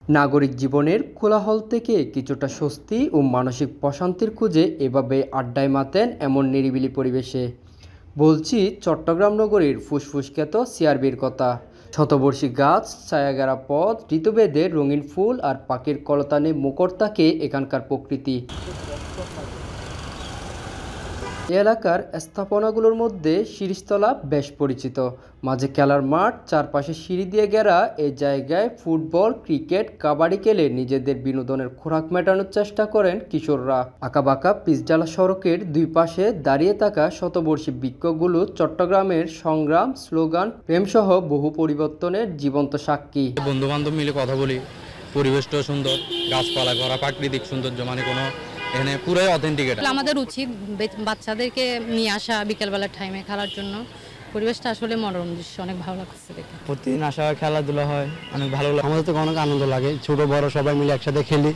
নাগরিক জীবনের কোলাহল থেকে কিছুটা স্বস্তি ও মানসিক প্রশান্তির খুঁজে এভাবে আড্ডায় মাতেন এমন নিরিবিলি পরিবেশে। বলছি চট্টগ্রাম নগরীর ফুসফুসখ্যাত সিআরবির কথা। শতবর্ষী গাছ, ছায়াঘেরা পথ, ঋতুভেদের রঙিন ফুল আর পাখির কলতানে মুখর থাকে এখানকার প্রকৃতি। এ এলাকার স্থাপনাগুলোর মধ্যে শিরিষতলা বেশ পরিচিত। মাঝে খেলার মাঠ, চারপাশে সিঁড়ি দিয়ে ঘেরা এই জায়গায় ফুটবল, ক্রিকেট, কাবাডি খেলে নিজেদের বিনোদনের খোরাক মেটানোর চেষ্টা করেন কিশোররা। আঁকাবাঁকা পিচঢালা সড়কের দুই পাশে দাঁড়িয়ে থাকা শতবর্ষী বৃক্ষগুলো চট্টগ্রামের সংগ্রাম, স্লোগান, প্রেমসহ বহু পরিবর্তনের জীবন্ত সাক্ষী। বন্ধু বান্ধব মিলে কথা বলি, পরিবেশটাও সুন্দর, গাছপালা করা, প্রাকৃতিক সৌন্দর্য, মানে কোনো এখানে পুরাই অথেন্টিক। আমাদের উচিত বাচ্চাদেরকে নিয়ে আসা বিকেলবেলার টাইমে খেলার জন্য। পরিবেশটা আসলে মনোরম দৃশ্য, অনেক ভালো লাগছে দেখে। প্রতিদিন আসা হয়, খেলাধুলা হয়, অনেক ভালো লাগে। আমাদের তো অনেক আনন্দ লাগে, ছোট বড় সবাই মিলে একসাথে খেলি।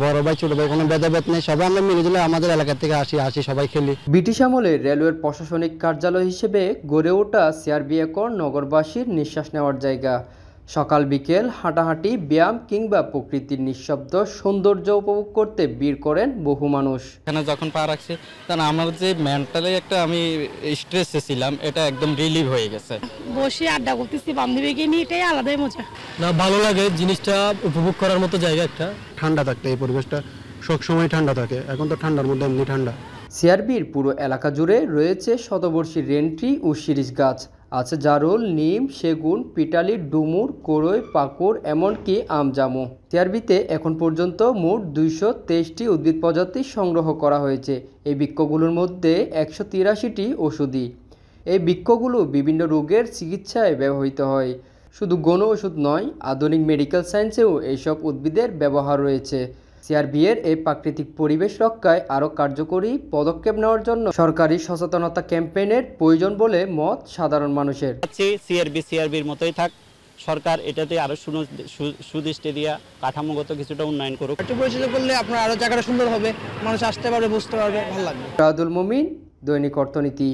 বড় ভাই ছোট ভাই কোনো ভেদাভেদ নেই, সবাই আমরা মিলে দিলে আমাদের এলাকা থেকে আসি সবাই খেলি। ব্রিটিশ আমলে রেলওয়ের প্রশাসনিক কার্যালয় হিসেবে গড়ে ওঠা সিআরবি এখন নগরবাসীর নিঃশ্বাস নেওয়ার জায়গা। সকাল বিকেল হাঁটাহাঁটি, ব্যায়াম কিংবা প্রকৃতির নিঃশব্দ সৌন্দর্য উপভোগ করতে ভিড় করেন বহু মানুষ। এখানে যখন পা রাখছি তখন আমার যে মেন্টালি একটা আমি স্ট্রেসে ছিলাম, এটা একদম রিলিভ হয়ে গেছে। বসে আড্ডা করতেছি বান্ধবীকে নিয়ে, এটাই আলাদাই মজা। না, ভালো লাগে, জিনিসটা উপভোগ করার মতো জায়গা একটা। ঠান্ডা থাকতে এই পরিবেশটা সবসময় ঠান্ডা থাকে, এখন তো ঠান্ডার মধ্যে এমনি ঠান্ডা। সিআরবির পুরো এলাকা জুড়ে রয়েছে শতবর্ষী রেন্ট্রি ও শিরীষ গাছ। আছে জারুল, নিম, সেগুন, পিটালি, ডুমুর, কোরই, পাকুড়, এমনকি আমজামু। সিআরবিতে এখন পর্যন্ত মোট 223টি উদ্ভিদ প্রজাতি সংগ্রহ করা হয়েছে। এই বৃক্ষগুলোর মধ্যে 183টি ওষুধি। এই বৃক্ষগুলো বিভিন্ন রোগের চিকিৎসায় ব্যবহৃত হয়। শুধু গণ ওষুধ নয়, আধুনিক মেডিকেল সায়েন্সেও এইসব উদ্ভিদের ব্যবহার রয়েছে। সিআরবির এই প্রাকৃতিক পরিবেশ রক্ষায় আরও কার্যকরী পদক্ষেপ নেওয়ার জন্য সরকারি সচেতনতা ক্যাম্পেইনের প্রয়োজন বলে মত সাধারণ মানুষের। সিআরবির মতোই থাক, সরকার এটাতে আরো সুদৃষ্টি দিয়া কাঠামোগত কিছুটা উন্নয়ন করুক। একটু পরিচিত করলে আপনার আরো জায়গাটা সুন্দর হবে, মানুষ আসতে পারবে, বুঝতে পারবে, ভালো লাগবে। রাদুল মুমিন, দৈনিক অর্থনীতি।